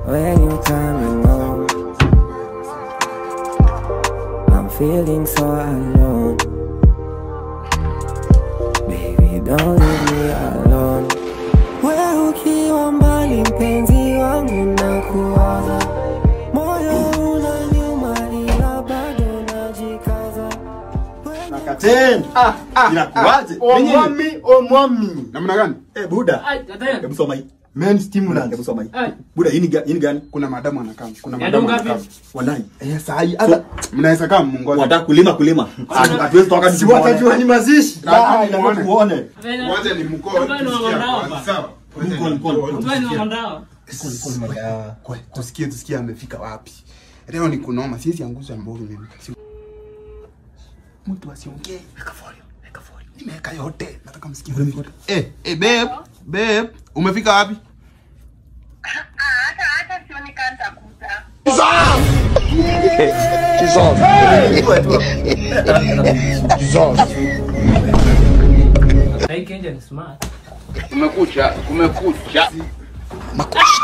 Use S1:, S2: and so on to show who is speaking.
S1: when you coming home. I'm feeling so alone. Baby, don't leave me alone. Wewe ukiwa mbali mpenzi wangu nakuwaza. Moyo unaniuma ila bado najikaza.
S2: Nakaten. Inakuaje? Omwami. Namna gani? Buda. Hebu soma hii. Men stimulant. Hebu soma hii. Buda, hii ni gani? Kuna madamu anakaa. Kuna madamu anakaa. Wanai. Saa hii hata mnaweza kama mungoja. Wataka kulima. Hatuwezi toka
S3: si watajua ni mazishi.
S2: Nataka kuone.
S3: Wacha ni mkoa. Sawa. Tusikie amefika wapi. Leo ni kunoma, sisi angusha mbovu mimi. Mtu asiongee. Weka folio. Nimeweka yote. Nataka msikie. Babe, umefika wapi?
S4: Hata sioni kanta kuta.
S5: Kenja smart.
S6: Kumekucha.
S2: Makusha.